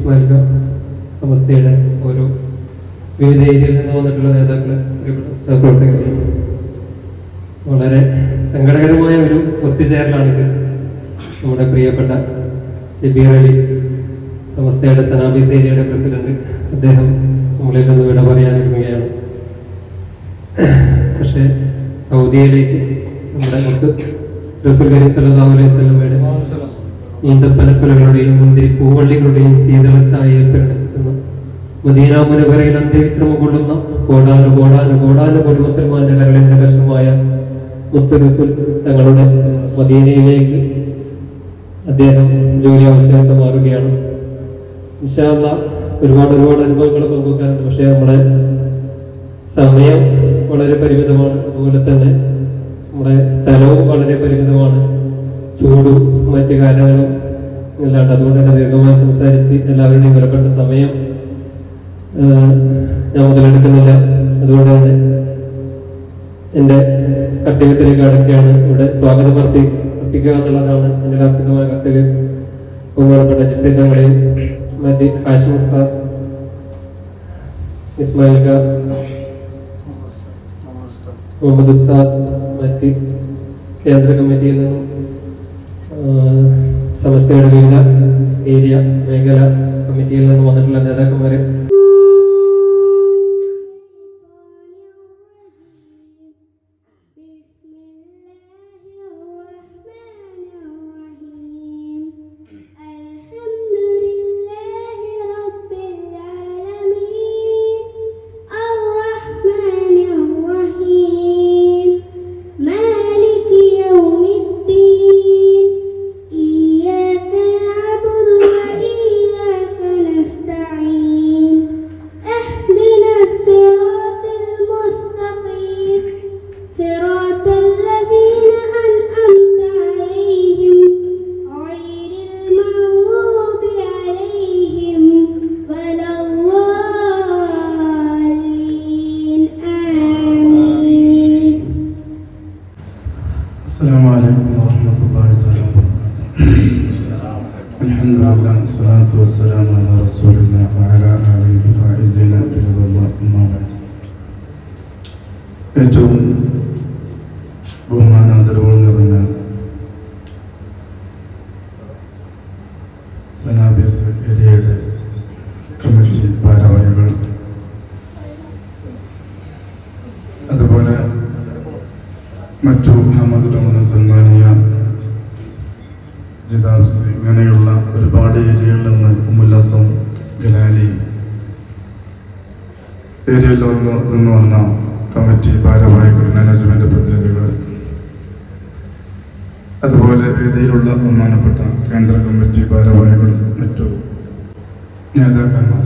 ഇസ്മായിൽ സമസ്തയുടെ ഓരോ വിവിധ ഏരിയയിൽ നിന്ന് വന്നിട്ടുള്ള നേതാക്കളെ, സഹപ്രവർത്തകരെ, വളരെ സങ്കടകരമായ ഒരു ഒത്തുചേരലാണിത്. നമ്മുടെ പ്രിയപ്പെട്ട ഷബീർ അലി, സമസ്തയുടെ സനാബീസ് ഏരിയയുടെ പ്രസിഡന്റ്, അദ്ദേഹം നമ്മളിൽ നിന്ന് വിട പറയാനിരിക്കുകയാണ്. പക്ഷേ സൗദിയിലേക്ക് നമ്മുടെ റസൂൽ കരീം സല്ലല്ലാഹു അലൈഹി വസല്ലമയുടെ ഈന്തപ്പനക്കുലകളുടെയും മുന്തിരി പൂവള്ളികളുടെയും ശീതളച്ചായയിൽ പ്രകടിപ്പിക്കുന്ന മദീന മുനവറയിൽ അന്ത്യവിശ്രമം കൊള്ളുന്ന കോടാനുകോടി മുസൽമാന്റെ കരളിന്റെ കഷ്ണമായ മുത്ത് റസൂൽ തങ്ങളുടെ മദീനയിലേക്ക് അദ്ദേഹം ജോലി ആവശ്യമായിട്ട് മാറുകയാണ്. ഇൻഷാ അല്ലാഹ് ഒരുപാട് അനുഭവങ്ങൾ പങ്കുവെക്കാറുണ്ട്. പക്ഷെ നമ്മുടെ സമയം വളരെ പരിമിതമാണ്. അതുപോലെ തന്നെ നമ്മുടെ സ്ഥലവും വളരെ പരിമിതമാണ്. ചൂടും മറ്റു കാര്യങ്ങളും അല്ലാണ്ട്. അതുകൊണ്ട് തന്നെ ദീർഘമായി സംസാരിച്ച് എല്ലാവരുടെയും വിലപ്പെട്ട സമയം ഞാൻ മുതലെടുക്കുന്നില്ല. അതുകൊണ്ട് തന്നെ എൻ്റെ കർത്തവ്യത്തിലേക്ക് അടക്കുകയാണ്. ഇവിടെ സ്വാഗതം അർപ്പിക്കുക എന്നുള്ളതാണ് എൻ്റെ കർത്തവ്യമായ കർത്തവ്യം. ബഹുമാനപ്പെട്ട ജിഫ്രിതങ്ങളെയും മറ്റ് ഹാഷിം ഉസ്താദ്, ഇസ്മായിൽ ഖാൻ, മുഹമ്മദ് ഉസ്താദ്, മറ്റ് കേന്ദ്ര കമ്മിറ്റിയിൽ നിന്നും സമസ്തയുടെ വിവിധ ഏരിയ മേഖല കമ്മിറ്റിയിൽ നിന്നും വന്നിട്ടുള്ള നേതാക്കന്മാരെ, السلام عليكم ورحمة الله تعالى وبركاته. الحمد لله والصلاة والسلام على رسول الله وعلى آله الفائزين برضا الله. أما بعد, ഏറ്റവും ബഹുമാനാദരവുകൾ നിറഞ്ഞ സനാബീസ് ഏരിയയുടെ കമ്മിറ്റി ഭാരവാഹികൾ, അതുപോലെ മറ്റു അഹമ്മദ് സൽമാനിയ, ജിദാബ്സ്, ഇങ്ങനെയുള്ള ഒരുപാട് ഏരിയകളിൽ നിന്ന് ഉമ്മുല്ലാസം, ഗലാലി ഏരിയയിൽ നിന്ന് വന്ന കമ്മിറ്റി ഭാരവാഹികൾ, മാനേജ്മെന്റ് പ്രതിനിധികൾ, അതുപോലെ വേദിയിലുള്ള ബഹുമാനപ്പെട്ട കേന്ദ്ര കമ്മിറ്റി ഭാരവാഹികൾ, മറ്റു നേതാക്കന്മാർ,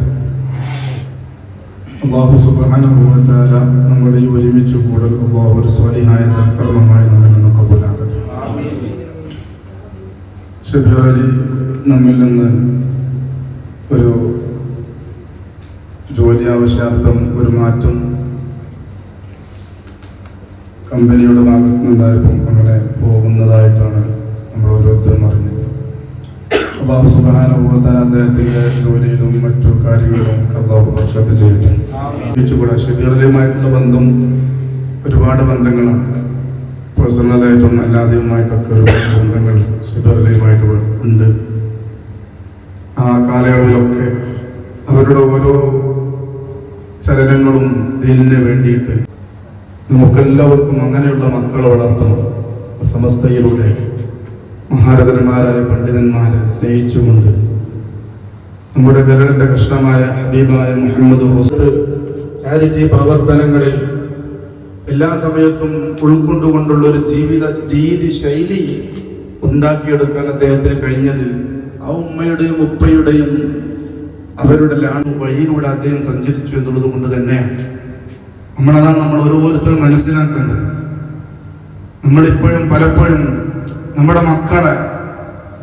അല്ലാഹു സുബ്ഹാനഹു വ തആല നമ്മുടെ ഈ ഒരുമിച്ച് കൂടൽ അല്ലാഹു ഒരു സ്വാലിഹായ സൽക്കർമ്മമായി നമ്മിൽ നിന്ന് കബൂലാക്കട്ടെ. ഷബീർ അലി നമ്മിൽ നിന്ന് ഒരു ജോലി ആവശ്യാർത്ഥം ഒരു മാറ്റം കമ്പനിയുടെ ഭാഗത്തു നിന്നുണ്ടായപ്പോൾ അങ്ങനെ പോകുന്നതായിട്ടാണ് നമ്മൾ ഓരോരുത്തരും അറിഞ്ഞത്. അല്ലാഹു സുബ്ഹാനഹു വ തആല അദ്ദേഹത്തിന്റെ ജോലിയിലും മറ്റു കാര്യങ്ങളിലും അല്ലാഹു ബർക്കത്ത് ചെയ്യട്ടെ. ഷബീർ അലിയുമായിട്ടുള്ള ബന്ധം ഒരുപാട് ബന്ധങ്ങളാണ്. പേഴ്സണലായിട്ടും അല്ലാതെയുമായിട്ടൊക്കെ ഒരുപാട് ബന്ധങ്ങൾ ഷബീർ അലിയുമായിട്ട് ഉണ്ട്. ആ കാലയളവിലൊക്കെ അവരുടെ ഓരോ ചലനങ്ങളും ദീനിന് വേണ്ടിയിട്ട് നമുക്കെല്ലാവർക്കും അങ്ങനെയുള്ള മക്കളെ വളർത്തണം. സമസ്തയിലൂടെ മഹാരഥന്മാരായ പണ്ഡിതന്മാരെ സ്നേഹിച്ചുകൊണ്ട് നമ്മുടെ കരളിന്റെ കൃഷ്ണമായ ഹബീബായ മുഹമ്മദ് റസൂൽ ചാരിറ്റി പ്രവർത്തനങ്ങളിൽ എല്ലാ സമയത്തും ഉൾക്കൊണ്ടുകൊണ്ടുള്ള ഒരു ജീവിത രീതി ശൈലി ഉണ്ടാക്കിയെടുക്കാൻ അദ്ദേഹത്തിന് കഴിഞ്ഞത് ആ ഉമ്മയുടെയും ഉപ്പയുടെയും അവരുടെ വഴിയിലൂടെ അദ്ദേഹം സഞ്ചരിച്ചു എന്നുള്ളത് കൊണ്ട് തന്നെയാണ്. നമ്മളതാണ് നമ്മൾ ഓരോരുത്തരും മനസ്സിലാക്കേണ്ടത്. നമ്മളിപ്പോഴും പലപ്പോഴും നമ്മുടെ മക്കളെ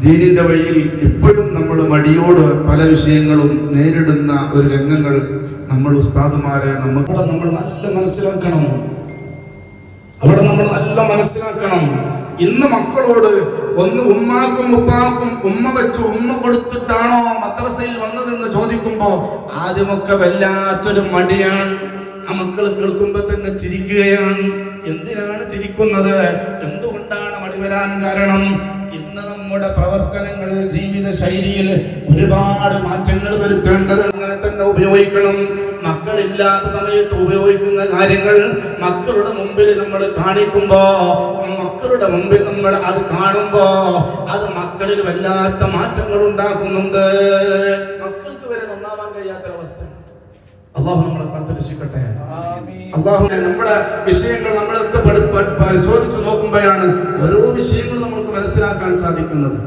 ദീനിന്റെ വഴിയിൽ ഇപ്പോഴും നമ്മൾ മടിയോട് പല വിഷയങ്ങളും നേരിടുന്ന ഒരു രംഗങ്ങൾ നമ്മൾ ഉസ്താദുമാരെ നമ്മൾ നല്ല മനസ്സിലാക്കണം. അവിടെ നമ്മൾ നല്ല മനസ്സിലാക്കണം. ഇന്ന് മക്കളോട് ഒന്ന് ഉമ്മാക്കും ഉപ്പാക്കും ഉമ്മ വെച്ച് ഉമ്മ കൊടുത്തിട്ടാണോ മദ്രസയിൽ വന്നതെന്ന് ചോദിക്കുമ്പോ ആദ്യമൊക്കെ വല്ലാത്തൊരു മടിയാണ്. ആ മക്കൾ കേൾക്കുമ്പോ തന്നെ ചിരിക്കുകയാണ്. എന്തിനാണ് ചിരിക്കുന്നത്? എന്തുകൊണ്ടാണ് മടി വരാൻ കാരണം? ഇന്ന് നമ്മുടെ പ്രവർത്തനങ്ങളിൽ, ജീവിത ശൈലിയിൽ ഒരുപാട് മാറ്റങ്ങൾ വരുത്തേണ്ടത്. അങ്ങനെ തന്നെ ഉപയോഗിക്കണം. മക്കളില്ലാത്ത സമയത്ത് ഉപയോഗിക്കുന്ന കാര്യങ്ങൾ മക്കളുടെ മുമ്പിൽ നമ്മൾ കാണിക്കുമ്പോ, മക്കളുടെ മുമ്പിൽ നമ്മൾ അത് കാണുമ്പോ അത് മക്കളിൽ വല്ലാത്ത മാറ്റങ്ങൾ ഉണ്ടാക്കുന്നുണ്ട്. മക്കൾക്ക് വരെ നന്നാവാൻ കഴിയാത്തൊരവസ്ഥ. അള്ളാഹു നമ്മളെ കാത്തുരക്ഷിക്കട്ടെ. അള്ളാഹു നമ്മുടെ വിഷയങ്ങൾ നമ്മളൊക്കെ പരിശോധിച്ചു നോക്കുമ്പോഴാണ് ഓരോ വിഷയങ്ങളും നമുക്ക് മനസ്സിലാക്കാൻ സാധിക്കുന്നത്.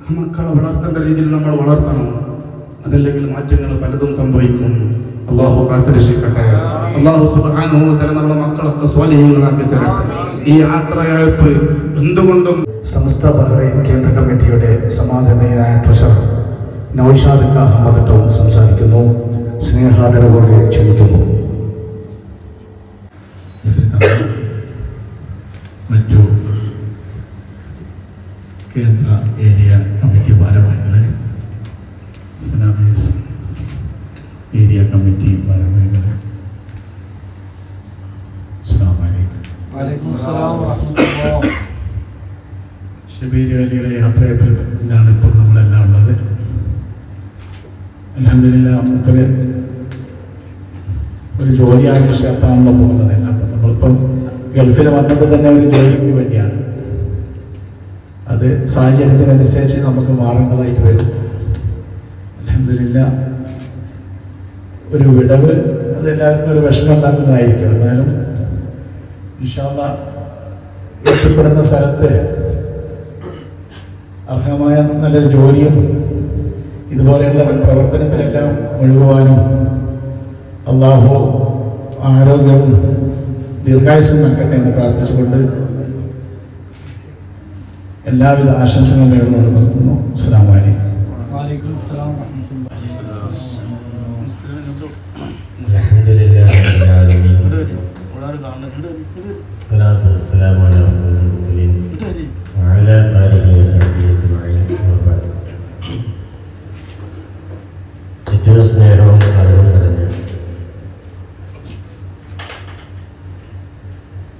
ആ മക്കളെ വളർത്തേണ്ട രീതിയിൽ നമ്മൾ വളർത്തണം. അതല്ലെങ്കിൽ മാറ്റങ്ങൾ പലതും സംഭവിക്കും. അള്ളാഹു കാത്തുരക്ഷിക്കട്ടെ. അള്ളാഹു സുബ്ഹാനഹു വ തആല നമ്മുടെ മക്കളൊക്കെ സ്വാലിഹീങ്ങളാക്കി തരട്ടെ. ഈ യാത്രയയപ്പ് എന്തുകൊണ്ടും സമസ്ത ബഹ്റൈൻ കേന്ദ്ര കമ്മിറ്റിയുടെ സമാധാനീയനായ ട്രഷറർ നൗഷാദ് അഹമ്മദ് ടൗൺ സംസാരിക്കുന്നു. സ്നേഹാദരവോടെ ക്ഷണിക്കുന്നു. മറ്റു കേന്ദ്ര ഏരിയ കമ്മിറ്റി ഭാരവാഹികളെ, സനാബീസ് ഏരിയ കമ്മിറ്റി ഭാരവാഹികളെ, അസ്സലാമു അലൈക്കും. ഷബീർ അലിയുടെ യാത്രയപ്പിലാണ് ഇപ്പോൾ നമ്മളെല്ലാം ഉള്ളത്. അൽഹംദുലില്ലാ, നമുക്കൊരു ജോലി ആവശ്യത്താണല്ലോ പോകുന്നതല്ല. അപ്പം നമ്മളിപ്പം ഗൾഫിൽ വന്നത് തന്നെ ഒരു ജോലിക്ക് വേണ്ടിയാണ്. അത് സാഹചര്യത്തിനനുസരിച്ച് നമുക്ക് മാറേണ്ടതായിട്ട് വരും. അൽഹംദുലില്ലാ, ഒരു വിടവ് അതെല്ലാവർക്കും ഒരു വിഷമം ഉണ്ടാക്കുന്നതായിരിക്കും. എന്നാലും ഇൻഷാ അല്ലാഹ് എത്തിപ്പെടുന്ന സ്ഥലത്ത് അർഹമായ നല്ലൊരു ജോലിയും ഇതുപോലെയുള്ള പ്രവർത്തനത്തിലെല്ലാം ഒഴുകുവാനും അള്ളാഹു ആരോഗ്യവും ദീർഘായുസ്സും നൽകട്ടെ എന്ന് പ്രാർത്ഥിച്ചുകൊണ്ട് എല്ലാവിധ ആശംസകളും നേർന്നുകൊണ്ട് നിർത്തുന്നു. അസ്സലാമു അലൈക്കും. അൽഹംദുലില്ലാഹി റബ്ബിൽ ആലമീൻ. സ്വലാത്തു വസ്സലാമു അലാ റസൂലിൽ മുർസലീൻ വഅലാ ആലിഹി വസഹ്ബിഹി അജ്മഈൻ. ഏറ്റവും സ്നേഹവും അറിവും നിറഞ്ഞ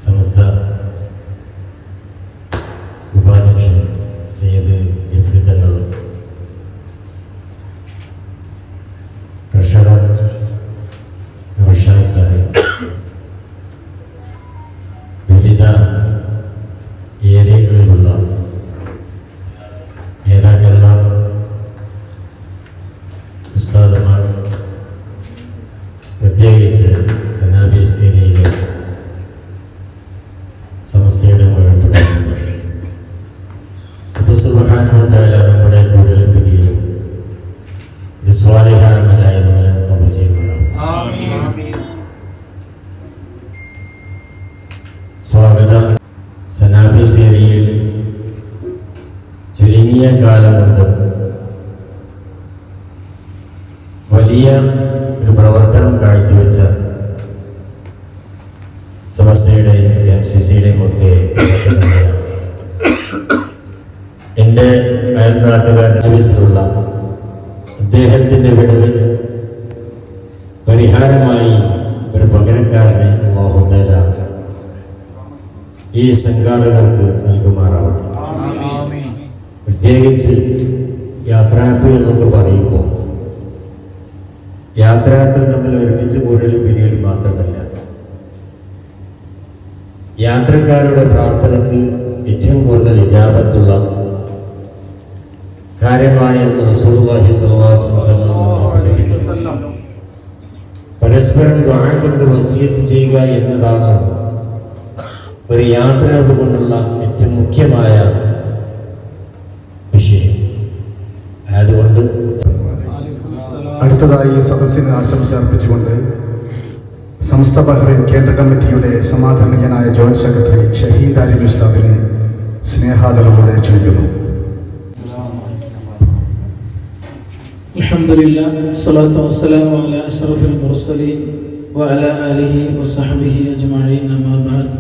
സമസ്ത ഉപാധ്യക്ഷൻ സയ്യിദ് ജിഫ്രി തങ്ങൾ, ട്രഷറർ നൗഷാദ് സാഹിബ്, വിവിധ ഏരിയകളിലുള്ള നേതാക്കന്മാർ, ഉസ്താദുമാർ, പ്രത്യേകിച്ച് സനാബീസ് ഏരിയയിലെ സമസ്യയുടെ മുഴുവൻ പ്രവർത്തനങ്ങൾ സുബ്ഹാനഹു വ തആല നമ്മുടെ കൂടുതലും പിരിയിലും സ്വാലിഹായ അമലായി നമ്മളെ കബൂൽ ചെയ്യുമാറാവട്ടെ. സ്വാഗതം. സനാബീസ് ഏരിയയിൽ ചുരുങ്ങിയ കാലം കൊണ്ട് വലിയ ഒരു പ്രവർത്തനം കാഴ്ചവെച്ച സമസ്തയുടെയും MCCയുടെയും ഒക്കെ എൻ്റെ അയൽനാട്ടുകാരനുള്ള അദ്ദേഹത്തിൻ്റെ വിടവിന് പരിഹാരമായി ഒരു പകരക്കാരനെ അല്ലാഹു തആല ഈ സംഘാടകർക്ക് നൽകുമാറാവട്ടെ. പ്രത്യേകിച്ച് യാത്രാപ്പ് എന്നൊക്കെ പറയുമ്പോൾ യാത്രാപ്പിൽ നമ്മൾ ഒരുമിച്ച് കൂടലും പിരിയലും മാത്രമല്ല, യാത്രക്കാരുടെ പ്രാർത്ഥനയ്ക്ക് ഏറ്റവും കൂടുതൽ ഇജാബത്തുള്ള കാര്യമാണ് എന്ന് റസൂലുള്ളാഹി സ്വല്ലല്ലാഹു അലൈഹി വസല്ലം പഠിപ്പിച്ചിട്ടുണ്ട്. പരസ്പരം ദുആ കൊണ്ട് വസിയത്ത് ചെയ്യുക എന്നതാണ് ഒരു യാത്ര കൊണ്ടുള്ള ഏറ്റവും മുഖ്യമായ വിഷയം. അതുകൊണ്ട് അടുത്തതായി സദസ്സിന് ആശംസ അർപ്പിച്ചുകൊണ്ട് സമസ്ത ബഹ്റൈൻ കേന്ദ്ര കമ്മിറ്റിയുടെ സമാധാനീയനായ ജോയിന്റ് സെക്രട്ടറി ഷഹീദ് അലി ഉസ്താദിനെ സ്നേഹാദരവോടെ ക്ഷണിക്കുന്നു. അൽഹംദുലില്ലാഹ് സ്വലാത്തു വസ്സലാമു അലാ അഷ്റഫിൽ മുർസലീൻ വഅലാ ആലിഹി വസഹ്ബിഹി അജ്മഈൻ. അമ്മാ ബഅദ്.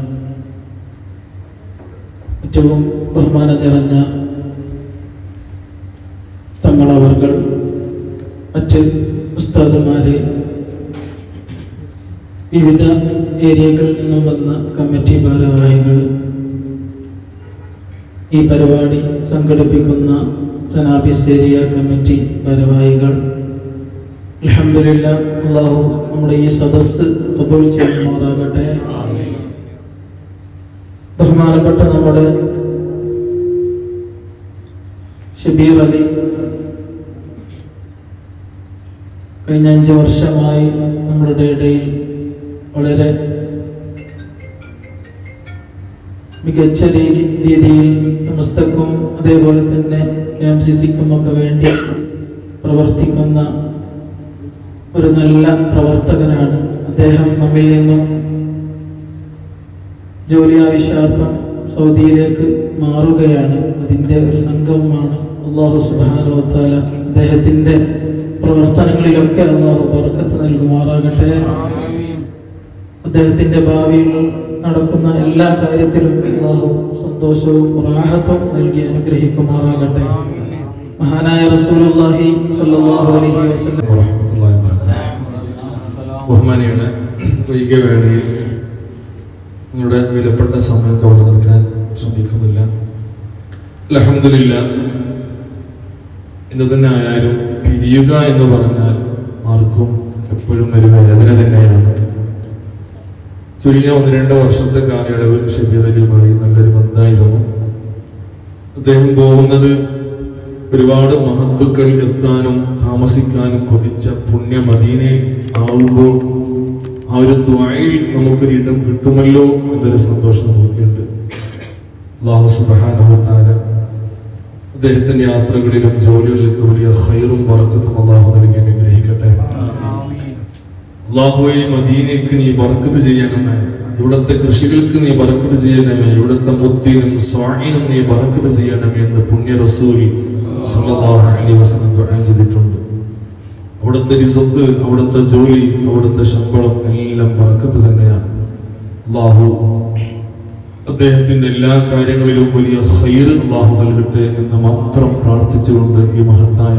ഏറ്റവും ബഹുമാനം നിറഞ്ഞ തങ്ങളവർകൾ, മറ്റ് ഉസ്താദുമാരെ, വിവിധ ഏരിയകളിൽ നിന്നും വന്ന കമ്മിറ്റി ഭാരവാഹികൾ, ഈ പരിപാടി സംഘടിപ്പിക്കുന്ന സനാബിസ് ഏരിയ കമ്മിറ്റി ഭാരവാഹികൾ, അൽഹംദുലില്ലാഹ്, അല്ലാഹു നമ്മുടെ ഈ സദസ്സ് ഖബൂൽ ചെയ്യുമാറാകട്ടെ. ബഹുമാനപ്പെട്ട നമ്മുടെ ഷബീർ അലി കഴിഞ്ഞ 5 വർഷമായി നമ്മളുടെ ഇടയിൽ വളരെ മികച്ച രീതിയിൽ സമസ്തക്കും അതേപോലെ തന്നെ KMCCക്കും ഒക്കെ വേണ്ടി പ്രവർത്തിക്കുന്ന ഒരു നല്ല പ്രവർത്തകനാണ്. അദ്ദേഹം നമ്മിൽ നിന്നും ജോലി ആവശ്യാർത്ഥം സൗദിയിലേക്ക് മാറുകയാണ്. അതിൻ്റെ ഒരു സംഗമമാണ്. അല്ലാഹു സുബ്ഹാനഹു വ തആല അദ്ദേഹത്തിൻ്റെ പ്രവർത്തനങ്ങളിലൊക്കെ അല്ലാഹു ബർക്കത്ത് നൽകുമാറാകട്ടെ. അദ്ദേഹത്തിൻ്റെ ഭാവിയിൽ നടക്കുന്ന എല്ലാ കാര്യത്തിലും അല്ലാഹു സന്തോഷവും റാഹത്തും നൽകി അനുഗ്രഹിക്കുമാറാകട്ടെ. മഹാനായ റസൂലുള്ളാഹി സ്വല്ലല്ലാഹു അലൈഹി വസല്ലം ബഹുമാനിയുടെ വൈകിയവേളയിൽ നിങ്ങളുടെ വിലപ്പെട്ട സമയം കവർന്നു നൽകാൻ ശ്രമിക്കുന്നില്ല. അൽഹംദുലില്ലാഹ്, ഇന്ന് തന്നെ ആയാലും പിരിയുക എന്ന് പറഞ്ഞാൽ ആർക്കും എപ്പോഴും ഒരു വേദന തന്നെയാണ്. ചുരുങ്ങിയ 1-2 വർഷത്തെ കാലയളവിൽ ഷബീർ അലിയുമായി നല്ലൊരു ബന്ധമായിരുന്നു. അദ്ദേഹം പോകുന്നത് ഒരുപാട് മഹത്തുക്കൾ എത്താനും താമസിക്കാനും കൊതിച്ച പുണ്യ മദീനയിൽ ആവുമ്പോൾ ആ ഒരു ദുആയിൽ നമുക്കൊരു ഇടം കിട്ടുമല്ലോ എന്നൊരു സന്തോഷം നമുക്കുണ്ട്. അല്ലാഹു സുബ്ഹാനഹു വ തആല അദ്ദേഹത്തിന്റെ യാത്രകളിലും ജോലികളിലൊക്കെ വലിയ ഖൈറും ബറക്കത്തും അല്ലാഹു നൽകി അനുഗ്രഹിക്കട്ടെ. അല്ലാഹുവേ, മദീനയ്ക്ക് നീ ബറക്കത്ത് ചെയ്യണമേ, ഇവിടുത്തെ കൃഷികൾക്ക് നീ ബറക്കത്ത് ചെയ്യണമേ, ഇവിടുത്തെ മുത്തിനും സ്വാഇനും നീ ബറക്കത്ത് ചെയ്യണമേ എന്ന് പുണ്യ റസൂൽ സല്ലല്ലാഹു അലൈഹി വസല്ലം ദുആ ചെയ്തിട്ടുണ്ട്. അവിടുത്തെ റിസ്ഖ്, അവിടുത്തെ ജോലി, അവിടുത്തെ ശമ്പളം എല്ലാം ബറക്കത്ത് തന്നെയാണ്. അല്ലാഹു അദ്ദേഹത്തിന്റെ എല്ലാ കാര്യങ്ങളിലും വലിയ ഖൈർ അല്ലാഹു നൽകട്ടെ എന്ന് മാത്രം പ്രാർത്ഥിച്ചുകൊണ്ട് ഈ മഹത്തായ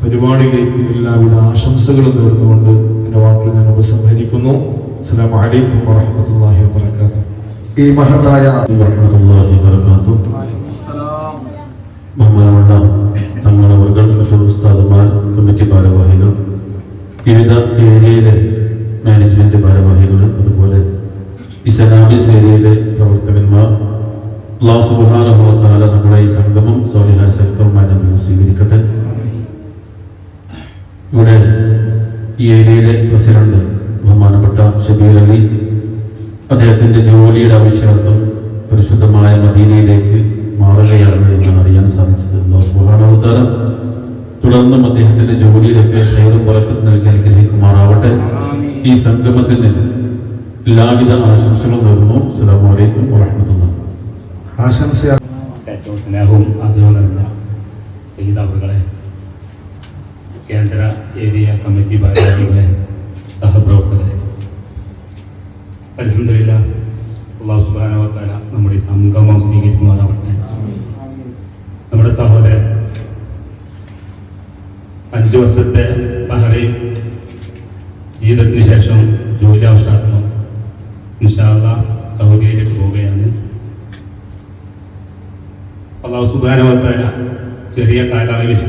പരിപാടിയിലേക്ക് എല്ലാവിധ ആശംസകളും നേർന്നുകൊണ്ട് എന്റെ വാക്കുകൾ ഞാൻ ഉപസംഹരിക്കുന്നു. അസ്സലാമു അലൈക്കും വറഹ്മത്തുള്ളാഹി വബറകാതുഹു. ഈ മഹത്തായ വറഹ്മത്തുള്ളാഹി വബറകാതുഹു. ബഹുമാനമുള്ള തങ്ങളവർകൾ, മറ്റു ഉസ്താദുമാർ, കമ്മിറ്റി ഭാരവാഹികൾ, വിവിധ ഏരിയയിലെ മാനേജ്മെന്റ് ഭാരവാഹികൾ, അതുപോലെ ഈ സനാബിസ് ഏരിയയിലെ പ്രവർത്തകന്മാർ, അല്ലാഹു സുബ്ഹാനഹു വ തആല നമ്മുടെ ഈ സംഗമം സ്വാലിഹായ സൽക്കർമ്മമായി നമ്മൾ സ്വീകരിക്കട്ടെ. ഇവിടെ ഈ ഏരിയയിലെ പ്രസിഡന്റ് ബഹുമാനപ്പെട്ട ഷബീർ അലി അദ്ദേഹത്തിന്റെ ജോലിയുടെ ആവശ്യാർത്ഥം പരിശുദ്ധമായ മദീനയിലേക്ക് മാറുകയാണ് എന്നാണ് അറിയാൻ സാധിച്ചത്. അല്ലാഹു സുബ്ഹാനഹു വ തആല തുടർന്നും അദ്ദേഹത്തിന്റെ ജോലിയിലൊക്കെ ഖൈറും ബറക്കത്തും നൽകി അനുഗ്രഹിക്കുമാറാവട്ടെ. ഈ സംഗമത്തിന് എല്ലാവിധ ആശംസകളും നേർന്നു. അസ്സലാമു അലൈക്കും വറഹ്മത്തുള്ളാഹി. ആശംസ ഏറ്റവും സ്നേഹവും ആദരവും നിറഞ്ഞ സയ്യിദ് അവറുകളെ, കേന്ദ്ര ഏരിയ കമ്മിറ്റി ഭാരവാഹികളെ, സഹപ്രവർത്തകരെ, അൽഹംദുലില്ലാഹ്, അല്ലാഹു സുബ്ഹാനഹു വ തആല നമ്മുടെ ഈ സംഗമം സ്വീകരിക്കുമാറാവട്ടെ. നമ്മുടെ സഹോദരൻ 5 വർഷത്തെ ബഹ്റൈൻ ജീവിതത്തിന് ശേഷം ജോലി ആവശ്യാർത്ഥം ഇൻഷാ അല്ലാഹ് സൗദിയിലേക്ക് പോവുകയാണ്. അല്ലാഹു സുബ്ഹാനഹു വ തആല ചെറിയ കാലയളവിൽ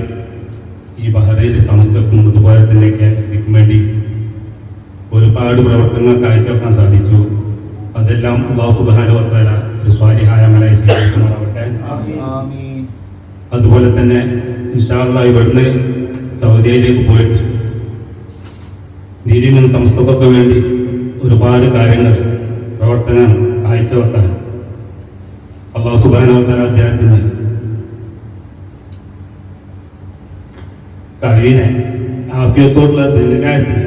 ഈ ബഹ്റൈൻ സംസ്ഥക്കും അതുപോലെ തന്നെ KMCCക്കും വേണ്ടി ഒരുപാട് പ്രവർത്തനങ്ങൾ കാഴ്ചവെക്കാൻ സാധിച്ചു. അതെല്ലാം അല്ലാഹു സുബ്ഹാനഹു വ തആല ഒരു സ്വാലിഹായ അമലായി സ്വീകരിക്കുമാറാവട്ടെ. അതുപോലെ തന്നെ ഇൻഷാ അല്ലാഹ് ഇവിടുന്ന് സൗദിയിലേക്ക് പോയിട്ട് ദീനിനും സംസ്ഥക്കൊക്കെ വേണ്ടി ഒരുപാട് കാര്യങ്ങൾ പ്രവർത്തനം കാഴ്ചവെക്കാൻ അല്ലാഹു സുബ്ഹാനഹു വ തആല അദ്ദേഹത്തിന് കഴിവിനെ ആഫിയത്തോടുള്ള ദീർഘായുസ്സിനെ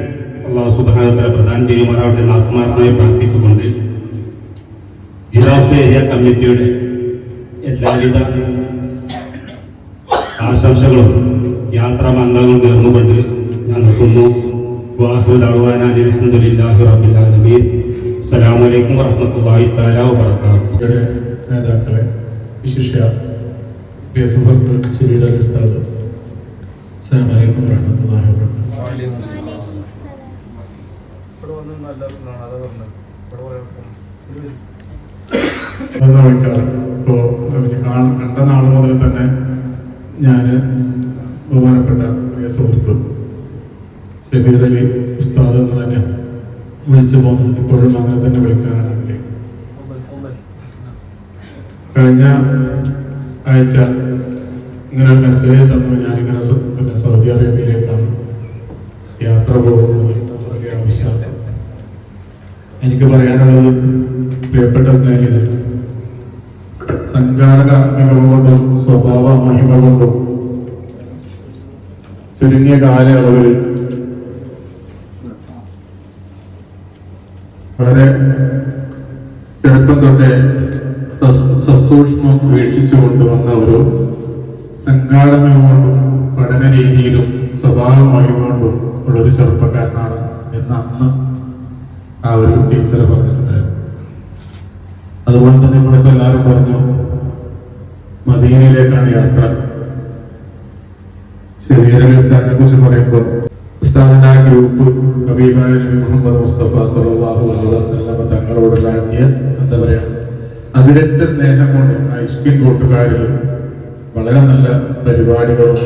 അല്ലാഹു സുബ്ഹാനഹു വ തആല പ്രദാനം ചെയ്യുമാറാവട്ടെ എന്ന് ആത്മാർത്ഥമായി പ്രാർത്ഥിച്ചുകൊണ്ട് ജിലാസ് ഏരിയ കമ്മിറ്റിയുടെ എല്ലാവിധ ആശംസകളും യാത്രാമംഗളങ്ങളും നേർന്നുകൊണ്ട് ഞാൻ നിർത്തുന്നു. വാഹിറു ദഅ്വാനാ അൽഹംദുലില്ലാഹി റബ്ബിൽ ആലമീൻ. അസ്സലാമു അലൈക്കും വറഹ്മത്തുള്ളാഹി തആല വബറകാതുഹു. നേതാക്കളെ, വിശിഷ്യ പ്രിയ സുഹൃത്ത് ഷബീർ അലി ഉസ്താദ്, അസ്സലാമു അലൈക്കും വറഹ്മത്തുള്ളാഹി വബറകാതുഹു. അതെന്നാ വിളിക്കാറ്. ഇപ്പോൾ കണ്ട നാൾ മുതൽ തന്നെ ഞാൻ ബഹുമാനപ്പെട്ട പ്രിയ സുഹൃത്ത് ഷബീർ അലി ഉസ്താദ് എന്ന് തന്നെ വിളിച്ചു പോകുന്നത്. ഇപ്പോഴും അങ്ങനെ തന്നെ വിളിക്കാനാണ് ആഗ്രഹം. കഴിഞ്ഞ ആഴ്ച ഇങ്ങനെ ഒരു മെസ്സേജ് തന്നു. ഞാനിങ്ങനെ പിന്നെ സൗദി അറേബ്യയിലേക്കാണ് യാത്ര പോകുന്നത്. വലിയ ആവശ്യം എനിക്ക് പറയാനുള്ളത്, പ്രിയപ്പെട്ട സ്നേഹിതർ, സംഘാടക മികവ് കൊണ്ടും സ്വഭാവ മഹിമ കൊണ്ടും ചുരുങ്ങിയ കാലയളവിൽ വളരെ ചെറുപ്പം തൊട്ടേ സസൂക്ഷ്മം വീക്ഷിച്ചു കൊണ്ടുവന്ന ഒരു സംഘാടന കൊണ്ടും പഠന രീതിയിലും സ്വഭാവ മഹിമ കൊണ്ടും ഉള്ളൊരു ചെറുപ്പക്കാരനാണ് എന്ന് അന്ന് ആ ഒരു ടീച്ചർ പറഞ്ഞിട്ടുണ്ടായിരുന്നു. അതുപോലെ തന്നെ നമ്മളിപ്പോൾ എല്ലാവരും പറഞ്ഞു മദീനയിലേക്കാണ് യാത്ര. ഷബീർ അലി ഉസ്താദിനെ കുറിച്ച് പറയുമ്പോൾ ഉസ്താദിന്റെ ആ ഗ്രൂപ്പ് ഹബീബായ നബി മുഹമ്മദ് മുസ്തഫ സല്ലല്ലാഹു അലൈഹി വസല്ലം തങ്ങളോടുള്ള എന്താ പറയാ അതിരറ്റ സ്നേഹം കൊണ്ട് ആ ഇഷ്കിൻ കൂട്ടുകാരിലും വളരെ നല്ല പരിപാടികളും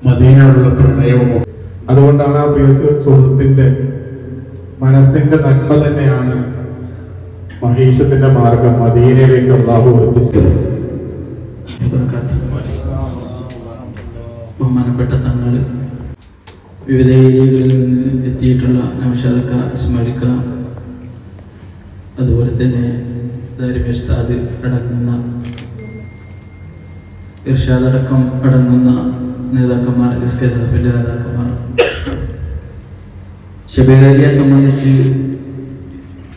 മദീനയോടുള്ള പ്രണയവും. അതുകൊണ്ടാണ് ആ പ്രിയ സുഹൃത്തിന്റെ മനസ്സിന്റെ നന്മ തന്നെയാണ് മഹീഷത്തിന്റെ മാർഗം മദീനയിലേക്ക് അല്ലാഹു എത്തിച്ചത്. ബഹുമാനപ്പെട്ട തങ്ങൾ, വിവിധ ഏരിയകളിൽ നിന്ന് എത്തിയിട്ടുള്ള നൗഷാദക്ക, ഇസ്മായിൽക്ക, അതുപോലെ തന്നെ ദാരിമി ഉസ്താദ് അടങ്ങുന്ന ഇർഷാദ് അടക്കം അടങ്ങുന്ന നേതാക്കന്മാർ, SKSFിന്റെ നേതാക്കന്മാർ. ഷബീർ അലിയെ സംബന്ധിച്ച്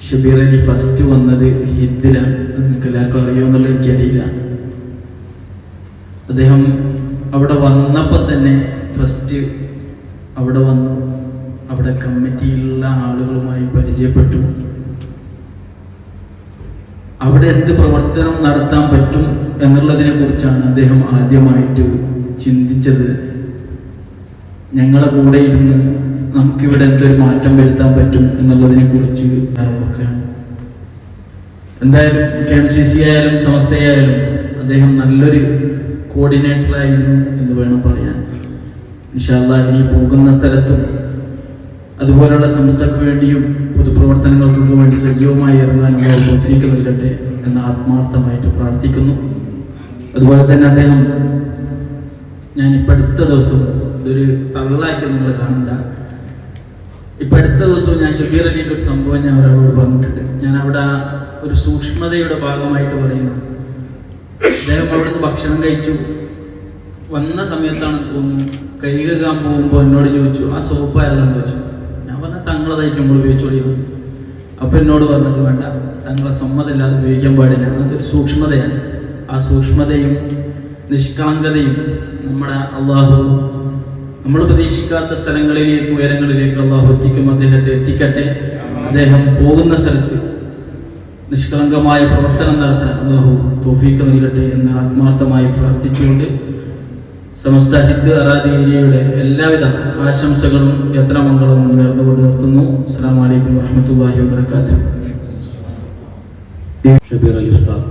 ഷബീർ അലി ഫസ്റ്റ് വന്നത് ഹിദ്ദിലാണ്. നിങ്ങൾക്ക് എല്ലാവർക്കും അറിയുമെന്നുള്ള എനിക്കറിയില്ല. അദ്ദേഹം അവിടെ വന്നപ്പോൾ തന്നെ ഫസ്റ്റ് അവിടെ വന്നു. അവിടെ കമ്മിറ്റിയിലുള്ള ആളുകളുമായി പരിചയപ്പെട്ടു. അവിടെ എന്ത് പ്രവർത്തനം നടത്താൻ പറ്റും എന്നുള്ളതിനെ കുറിച്ചാണ് അദ്ദേഹം ആദ്യമായിട്ട് ചിന്തിച്ചത്. ഞങ്ങളെ കൂടെ ഇരുന്ന് നമുക്കിവിടെ എന്തൊരു മാറ്റം വരുത്താൻ പറ്റും എന്നുള്ളതിനെ കുറിച്ച് നോക്കുകയാണ്. എന്തായാലും KMCC ആയാലും സമസ്തയായാലും അദ്ദേഹം നല്ലൊരു കോർഡിനേറ്ററായിരുന്നു എന്ന് വേണം പറയാൻ. ഇൻഷാ അല്ലാഹ് ഇനി പോകുന്ന സ്ഥലത്തും അതുപോലുള്ള സംസ്ഥക്ക് വേണ്ടിയും പൊതുപ്രവർത്തനങ്ങൾക്കൊക്കെ വേണ്ടി സജീവമായി ഇറങ്ങാനുള്ള തൗഫീഖ് നൽകട്ടെ എന്ന് ആത്മാർത്ഥമായിട്ട് പ്രാർത്ഥിക്കുന്നു. അതുപോലെ തന്നെ അദ്ദേഹം, ഞാനിപ്പോൾ അടുത്ത ദിവസവും, ഇതൊരു തള്ളാക്കി നിങ്ങൾ കാണണ്ട, ഇപ്പം അടുത്ത ദിവസവും ഞാൻ ഷബീർ അലിയുടെ ഒരു സംഭവം ഞാൻ ഒരാളോട് പറഞ്ഞിട്ടുണ്ട്. ഞാൻ അവിടെ ഒരു സൂക്ഷ്മതയുടെ ഭാഗമായിട്ട് പറയുന്നത്, അദ്ദേഹം അവിടുന്ന് ഭക്ഷണം കഴിച്ചു വന്ന സമയത്താണെന്ന് തോന്നുന്നു, കൈ കഴുകാൻ പോകുമ്പോൾ എന്നോട് ചോദിച്ചു ആ സോപ്പ് ആരതാന്ന് വെച്ചു. ഞാൻ പറഞ്ഞ തങ്ങളെ തയ്ക്കുമ്പോൾ ഉപയോഗിച്ചോളിയും. അപ്പം എന്നോട് പറഞ്ഞത് വേണ്ട, തങ്ങളെ സമ്മതമില്ലാതെ ഉപയോഗിക്കാൻ പാടില്ല. അതൊരു സൂക്ഷ്മതയാണ്. ആ സൂക്ഷ്മതയും നിഷ്കളങ്കതയും നമ്മുടെ അള്ളാഹു നമ്മൾ പ്രതീക്ഷിക്കാത്ത സ്ഥലങ്ങളിലേക്ക്, ഉയരങ്ങളിലേക്ക് അള്ളാഹു എത്തിക്കും. അദ്ദേഹത്തെ എത്തിക്കട്ടെ. അദ്ദേഹം പോകുന്ന സ്ഥലത്ത് നിഷ്കളങ്കമായ പ്രവർത്തനം നടത്താൻ അള്ളാഹു തൗഫീഖ് നൽകട്ടെ എന്ന് ആത്മാർത്ഥമായി പ്രാർത്ഥിച്ചുകൊണ്ട് സമസ്ത ഹിദ് അറാദി ഏരിയയുടെ എല്ലാവിധ ആശംസകളും യാത്രാമംഗളവും നേർന്നുകൊണ്ട് നിർത്തുന്നു. അസ്സലാമു അലൈക്കും വറഹ്മത്തുള്ളാഹി വബറകാതുഹു. ഷബീർ അലി ഉസ്താദ്,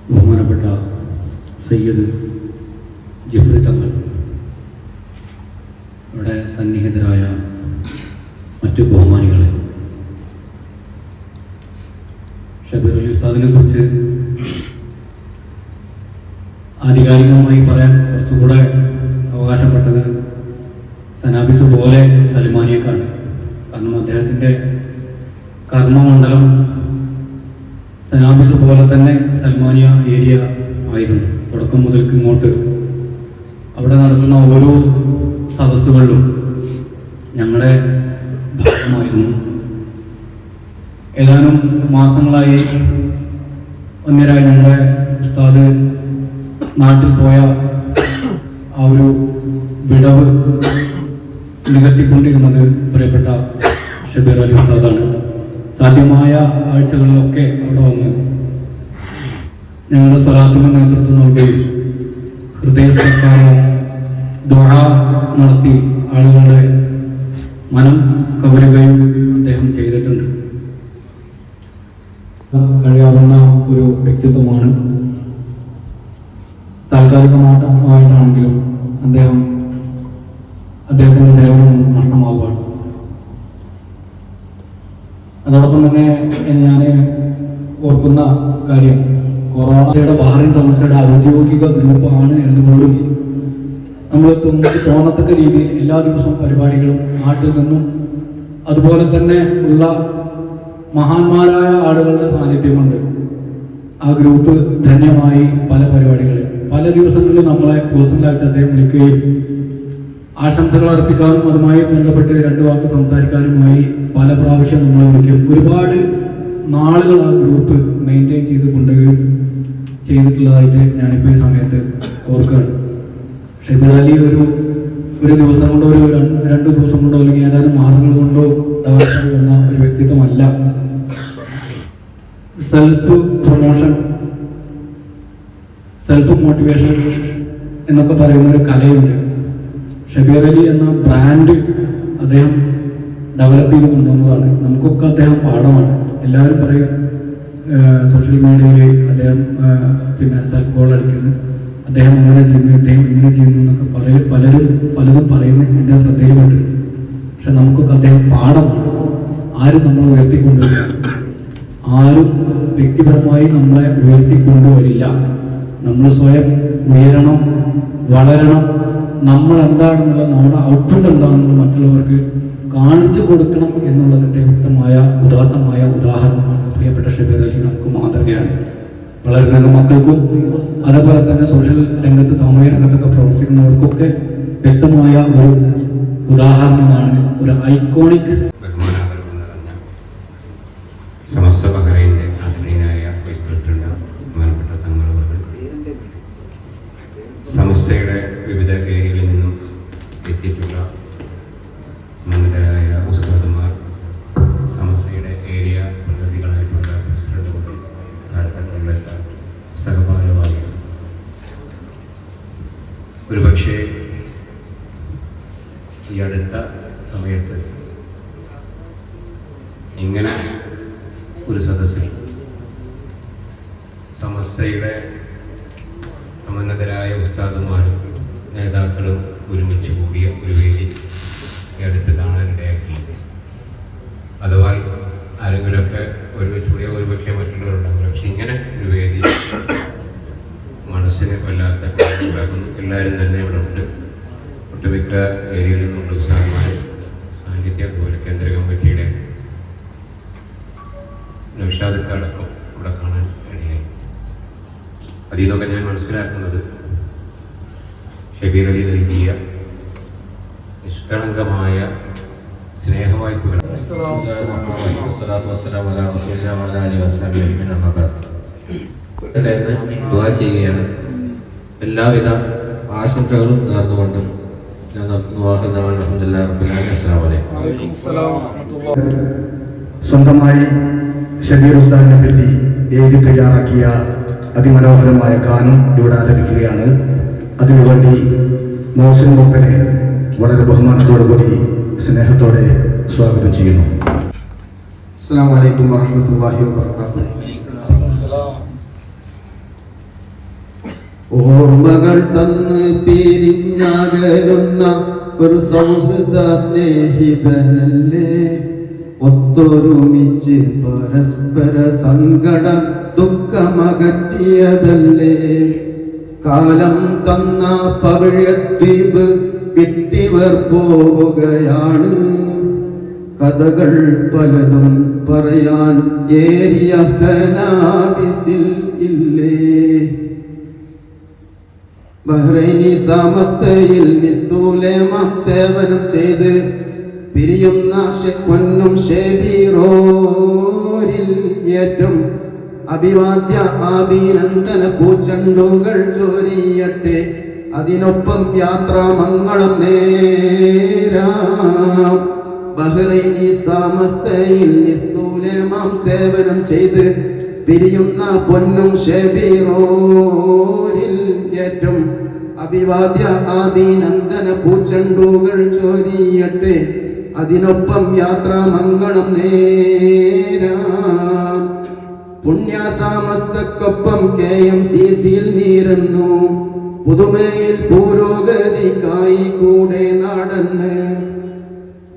ബഹുമാനപ്പെട്ട സയ്യിദ് ജിഫ്രി തങ്ങൾ, ഇവിടെ സന്നിഹിതരായ മറ്റു ബഹുമാനികളെ, ഷബീർ അലി ഉസ്താദിനെ കുറിച്ച് ആധികാരികമായി പറയാൻ കുറച്ചുകൂടെ അവകാശപ്പെട്ടത് സനാബിസ് പോലെ സൽമാനിയേക്കാണ്. കാരണം അദ്ദേഹത്തിൻ്റെ കർമ്മമണ്ഡലം സനാബിസ് പോലെ തന്നെ സൽമാനിയ ഏരിയ ആയിരുന്നു. തുടക്കം മുതൽക്ക് ഇങ്ങോട്ട് അവിടെ നടക്കുന്ന ഓരോ സദസ്സുകളിലും ഞങ്ങളുടെ ഭാഗമായിരുന്നു. ഏതാനും മാസങ്ങളായി ഒന്നരായി ഞങ്ങളുടെ ഉസ്താദ് നാട്ടിൽ പോയ ആ ഒരു വിടവ് നികത്തിക്കൊണ്ടിരുന്നത് പ്രിയപ്പെട്ട ഷബീർ അലി ഉസ്താദാണ്. സാധ്യമായ ആഴ്ചകളിലൊക്കെ അവിടെ വന്ന് ഞങ്ങളുടെ സ്വലാത്തിന് നേതൃത്വം നൽകുകയും ഹൃദയസ്പർശമായ ദുആ നടത്തി ആളുകളുടെ മനം കവരുകയും അദ്ദേഹം ചെയ്തിട്ടുണ്ട്. കഴിയാവുന്ന ഒരു വ്യക്തിത്വമാണ്. താൽക്കാലികമായിട്ടാണെങ്കിലും അദ്ദേഹത്തിന്റെ സേവനം നഷ്ടമാവുകയാണ്. അതോടൊപ്പം തന്നെ ഞാൻ ഓർക്കുന്ന കാര്യം, കൊറോണയുടെ ബഹ്റൈൻ സംസ്ഥയുടെ ഔദ്യോഗിക ഗ്രൂപ്പാണ് എന്ന് പോലും നമ്മൾ തോന്നത്തക്ക രീതിയിൽ എല്ലാ ദിവസവും പരിപാടികളും നാട്ടിൽ നിന്നും അതുപോലെ തന്നെ ഉള്ള മഹാന്മാരായ ആളുകളുടെ സാന്നിധ്യമുണ്ട്. ആ ഗ്രൂപ്പ് ധന്യമായി പല പരിപാടികളിൽ പല ദിവസങ്ങളിലും നമ്മളെ പേഴ്സണലായിട്ട് അദ്ദേഹം വിളിക്കുകയും ആശംസകൾ അർപ്പിക്കാനും അതുമായി ബന്ധപ്പെട്ട് 2 വാക്ക് സംസാരിക്കാനുമായി പല പ്രാവശ്യം നമ്മളെ വിളിക്കും. ഒരുപാട് നാളുകൾ ആ ഗ്രൂപ്പ് മെയിൻറ്റെയിൻ ചെയ്ത് കൊണ്ടുപോവുകയും ചെയ്തിട്ടുള്ളതായിട്ട് ഞാനിപ്പോൾ ഈ സമയത്ത് ഓർക്കുകയാണ്. ഷബീർ അലി ഒരു ദിവസം കൊണ്ടോ ഒരു 2 ദിവസം കൊണ്ടോ അല്ലെങ്കിൽ ഏതാനും മാസങ്ങൾ കൊണ്ടോ ഡെവലപ്പ് വന്ന ഒരു വ്യക്തിത്വമല്ല. സെൽഫ് പ്രൊമോഷൻ, സെൽഫ് മോട്ടിവേഷൻ എന്നൊക്കെ പറയുന്ന ഒരു കലയുണ്ട്. ഷബീർ അലി എന്ന ബ്രാൻഡ് അദ്ദേഹം ഡെവലപ്പ് ചെയ്ത് കൊണ്ടുവന്നതാണ്. നമുക്കൊക്കെ അദ്ദേഹം പാഠമാണ്. എല്ലാവരും പറയും സോഷ്യൽ മീഡിയയിൽ അദ്ദേഹം സെൽഫ് ഗോൾ അടിക്കുന്നു, അദ്ദേഹം അങ്ങനെ ചെയ്യുന്നു, ഇദ്ദേഹം ഇങ്ങനെ ചെയ്യുന്നു എന്നൊക്കെ പലതും പറയുന്നത് എൻ്റെ ശ്രദ്ധയിൽപ്പെട്ടിട്ടുണ്ട്. പക്ഷെ നമുക്കൊക്കെ അദ്ദേഹം പാഠമാണ്. ആരും നമ്മളെ ഉയർത്തിക്കൊണ്ടുവരില്ല, ആരും വ്യക്തിപരമായി നമ്മളെ ഉയർത്തിക്കൊണ്ടുവരില്ല. നമ്മൾ സ്വയം ഉയരണം, വളരണം. നമ്മൾ എന്താണെന്നുള്ളത്, നമ്മുടെ ഔട്ട്പുട്ട് എന്താണെന്നുള്ളത് മറ്റുള്ളവർക്ക് കാണിച്ചു കൊടുക്കണം എന്നുള്ളതിൻ്റെ വ്യക്തമായ ഉദാത്തമായ ഉദാഹരണമാണ് പ്രിയപ്പെട്ട ഷബീർ അലി. നമുക്ക് മാതൃകയാണ്. വളരുന്ന മക്കൾക്കും അതേപോലെ തന്നെ സോഷ്യൽ രംഗത്ത്, സാമൂഹ്യ രംഗത്തൊക്കെ പ്രവർത്തിക്കുന്നവർക്കൊക്കെ വ്യക്തമായ ഒരു ഉദാഹരണമാണ്, ഒരു ഐക്കോണിക്. സമസ്ത ബഹ്റൈൻ്റെ ആദരണീയനായ വൈസ് പ്രസിഡന്റ് ബഹുമാനപ്പെട്ട തങ്ങൾ അവർ, സമസ്തയുടെ വിവിധ ഏരിയകളിൽ നിന്നും എത്തിയിട്ടുള്ള മന്നതരായ ഉസ്താദുമാർ, സമസ്തയുടെ ഏരിയ പ്രതിനിധികളായിട്ടുള്ള പ്രസിഡന്റുകൾ, താഴെത്തട്ടുള്ള സഹഭാരവാഹികൾ, ഒരുപക്ഷെ ഈ അടുത്ത സമയത്ത് ഇങ്ങനെ ഒരു സദസ്സിൽ സമസ്തയുടെ സമന്നതരായ ഉസ്താദുമാരും നേതാക്കളും ഒരുമിച്ച് കൂടിയ ഒരു വേദി അടുത്ത് കാണാനിടയാക്കി. അഥവാ ആരെങ്കിലുമൊക്കെ ഒരുമിച്ച് കൂടിയ ഒരുപക്ഷെ മറ്റുള്ളവരുണ്ടാകും. പക്ഷെ ഇങ്ങനെ ഒരു വേദി മനസ്സിന് വല്ലാത്ത ഉണ്ടാക്കുന്നു. എല്ലാവരും തന്നെ ഇവിടെ ഉണ്ട്. ഒട്ടുമിക്ക ഏരിയയിൽ നിന്നുള്ള ഉസ്താദുമാർ, സാഹിത്യ അതുപോലെ കേന്ദ്ര കമ്മിറ്റിയുടെ നൗഷാദക്കടക്കം ഇവിടെ കാണാൻ ഇടയായി. അതിൽ നിന്നൊക്കെ ഞാൻ മനസ്സിലാക്കുന്നത് ഷബീർ അലി നൽകിയ നിഷ്കളങ്കമായ സ്നേഹവായ്പകൾ. ദുആ ചെയ്യുകയാണ്. എല്ലാവിധ ആശംസകളും നേർന്നുകൊണ്ട് ഞാൻ സ്വന്തമായി ഷബീർ ഉസ്താദിനെ പറ്റി എഴുതി തയ്യാറാക്കിയ അതിമനോഹരമായ ഗാനം ഇവിടെ ആലപിക്കുകയാണ്. അതിനുവേണ്ടി മോഹസിൻ മൂപ്പനെ വളരെ ബഹുമാനത്തോടുകൂടി സ്നേഹത്തോടെ സ്വാഗതം ചെയ്യുന്നു. അസ്സലാമു അലൈക്കും വറഹ്മത്തുള്ളാഹി വബറകാതുഹു. ഓർമ്മകൾ തന്ന് പിരിഞ്ഞകലുന്ന ഒരു സൗഹൃദ സ്നേഹിതനല്ലേ, ഒത്തൊരുമിച്ച് പരസ്പര സങ്കട ദുഃഖമകറ്റിയതല്ലേ. കാലം തന്ന പവിഴദ്വീപ് വിട്ടിവർ പോവുകയാണ്. കഥകൾ പലതും പറയാൻ ഏരിയ സനാബിസിൽ ഇല്ലേ. ബഹ്റൈനി സമസ്തയിൽ നിസ്തൂലമ സേവനം ചെയ്ത് പിരിയുന്ന പൊന്നും ഷബീറോരിൽ ഏറ്റവും അഭിവാദ്യ അഭിനന്ദന പൂച്ചെണ്ടുകൾ ചൊരിയട്ടെ. അതിനൊപ്പം യാത്ര മംഗളം നേരാം. ബഹ്റൈനി സമസ്തയിൽ നിസ്തൂലമാം സേവനം ചെയ്ത് പിരിയുന്ന പൊന്നും ഷബീറോരിൽ ഏറ്റം അഭിവാദ്യ അഭിനന്ദന പൂച്ചെണ്ടുകൾ ചൊരിയട്ടെ, അതിനൊപ്പം യാത്രാമംഗളം നേരാം. പുണ്യസാമസ്തക്കൊപ്പം KMCCയിൽ നീരുന്നു, പുതുമയിൽ പുരോഗതിക്കായി കൂടെ നടന്ന്.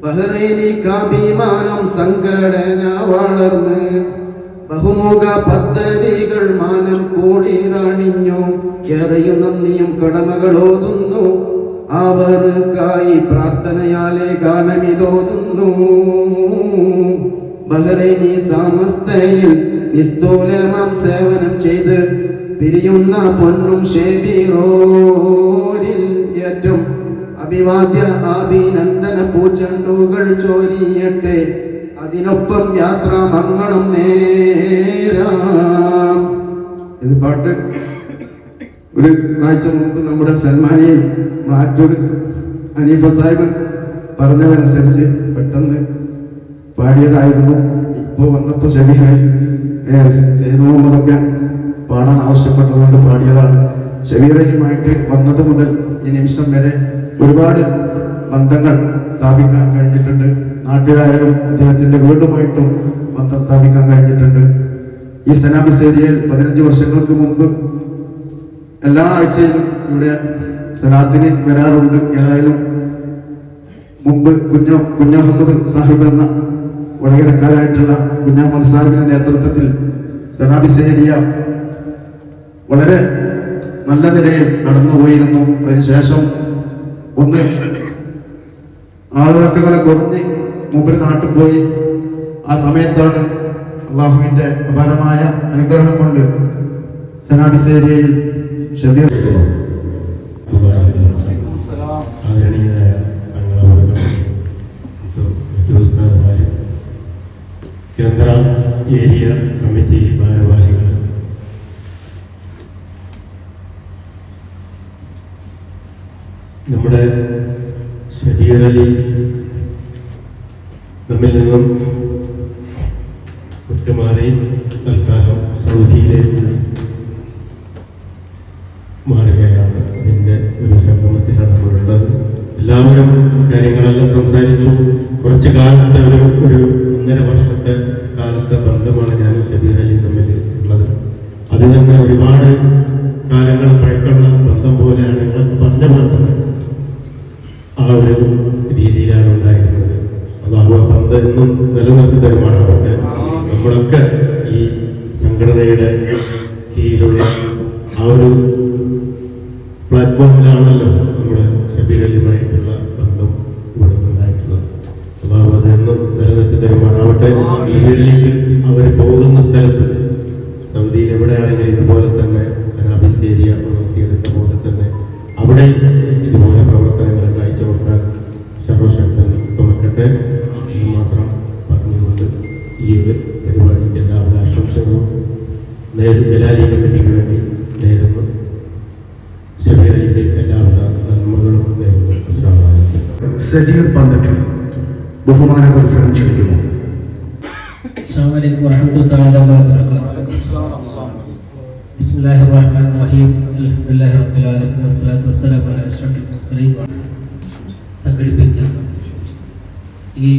ബഹ്റൈനിക്കാഭിമാനം സംഘടന വളർന്ന്, ബഹുമുഖ പദ്ധതികൾ മാനം കൂടിറണിഞ്ഞു. ഏറെയും നന്ദിയും കടമകളോതുന്നു, അവർക്കായി പ്രാർത്ഥനയാലെ ഗാനമിതോതുന്നു. ബഹ്റൈനി സമസ്തയിൽ നിസ്തൂലമാം സേവനം ചെയ്ത് പിരിയുന്ന പൊന്നും ഷബീറോരിൽ ഏറ്റം അഭിവാദ്യ അഭിനന്ദന പൂച്ചെണ്ടുകൾ ചൊരിയട്ടെ, അതിനൊപ്പം യാത്രാമംഗളം നേരാം. ഇത് പാട്ട് ഒരു ആഴ്ച മുമ്പ് നമ്മുടെ സൽമാനിയും മാറ്റൂർ ഹനീഫ സാഹിബ് പറഞ്ഞതനുസരിച്ച് പെട്ടെന്ന് പാടിയതായിരുന്നു. ഇപ്പോൾ വന്നപ്പോൾ ഷബീറായി സെയ്ദ് മുഹമ്മദൊക്കെ പാടാൻ ആവശ്യപ്പെട്ടതുകൊണ്ട് പാടിയതാണ്. ഷബീറയുമായിട്ട് വന്നത് മുതൽ ഈ നിമിഷം വരെ ഒരുപാട് ബന്ധങ്ങൾ സ്ഥാപിക്കാൻ കഴിഞ്ഞിട്ടുണ്ട്. നാട്ടിലായാലും അദ്ദേഹത്തിന്റെ വീടുമായിട്ടും ബന്ധം സ്ഥാപിക്കാൻ കഴിഞ്ഞിട്ടുണ്ട്. ഈ സനാബിസ് ഏരിയയിൽ 15 വർഷങ്ങൾക്ക് മുമ്പ് എല്ലാ ആഴ്ചയിലും ഇവിടെ സലാത്തിന് വരാറുണ്ട്. ഏതായാലും മുമ്പ് കുഞ്ഞഹമ്മദ് സാഹിബ് എന്ന വടകരക്കാരായിട്ടുള്ള കുഞ്ഞഹമ്മദ് സാഹിബിന്റെ നേതൃത്വത്തിൽ സനാബിസ് ഏരിയ വളരെ നല്ല നിലയിൽ നടന്നുപോയിരുന്നു. അതിനുശേഷം ഒന്ന് ആളുകൾക്ക് അങ്ങനെ കുറഞ്ഞ് മൂപ്പര് നാട്ടിൽ പോയി. ആ സമയത്താണ് അള്ളാഹുവിന്റെ അപാരമായ അനുഗ്രഹം കൊണ്ട് സനാബിസ് ഏരിയയിൽ ഷബീർ ആദരണീയരായ ഉദ്യോഗസ്ഥന്മാര്, കേന്ദ്ര ഏരിയ കമ്മിറ്റി ഭാരവാഹികൾ, നമ്മുടെ ഷബീർ അലി നമ്മിൽ നിന്നും വിട്ടുമാറി തൽക്കാലം സൗദിയിലേക്ക് മാറുകയാണ്. അതിൻ്റെ ഒരു സംഗമത്തിലാണ് നമ്മളുള്ളത്. എല്ലാവരും കാര്യങ്ങളെല്ലാം സംസാരിച്ചു. കുറച്ച് കാലത്തെ ഒരു 1.5 വർഷത്തെ കാലത്തെ ബന്ധമാണ് ഞാനും ഷബീർ അലി തമ്മിൽ ഉള്ളത്. അത് തന്നെ ഒരുപാട് കാലങ്ങൾ പഴക്കമുള്ള ബന്ധം പോലെയാണ്. നിങ്ങളൊക്കെ പറഞ്ഞ പോലെ ആ ഒരു രീതിയിലാണ് ഉണ്ടായിരുന്നത്. അല്ലാഹു ആ ബന്ധം എന്നും നിലനിർത്തി തരുമാറാവട്ടെ. നമ്മളൊക്കെ ഈ സംഘടനയുടെ കീഴിലുള്ള ആ ഒരു പ്ലാറ്റ്ഫോമിലാണല്ലോ നമ്മുടെ ഷബീർ അലിയുമായിട്ടുള്ള ബന്ധം ഇവിടെ ഉണ്ടായിട്ടുള്ളത്. അല്ലാഹു അതെന്നും നിലനിർത്തി തരുമാറാവട്ടെ. ഷബീർ അലിക്ക് അവർ പോകുന്ന സ്ഥലത്ത് സൗദിയിൽ എവിടെയാണെങ്കിലും ഇതുപോലെ തന്നെ സനാബിസ് ഏരിയ നടത്തിയെടുത്ത പോലെ തന്നെ അവിടെ ഇതുപോലെ പ്രവർത്തനങ്ങൾ കാഴ്ചവെക്കാൻ സർവശക്തൻ തുറക്കട്ടെ എന്ന് മാത്രം പറഞ്ഞുകൊണ്ട് ഈ പരിപാടിക്ക് എല്ലാവിധ ആശംസകളും ജലാലി കമ്മിറ്റിക്ക് വേണ്ടി നേരുന്നു. ഷബീർ അലിയുടെ എല്ലാവിധ നന്മകളും നേരുന്നു. അസ്സലാമു അലൈക്കും. സജീർ പന്തക്കൽ ബഹുമാനപുരസ്സരം ക്ഷണിക്കുന്നു. അസ്സലാമു അലൈക്കും വറഹ്മത്തുള്ളാഹി വബറകാതുഹു. ബിസ്മില്ലാഹിർ റഹ്മാനിർ റഹീം. അൽഹംദുലില്ലാഹി റബ്ബിൽ ആലമീൻ വസ്സലാത്തു വസ്സലാമു അലാ അഷ്റഫിൽ മുർസലീൻ. സംഘടിപ്പിച്ച ഈ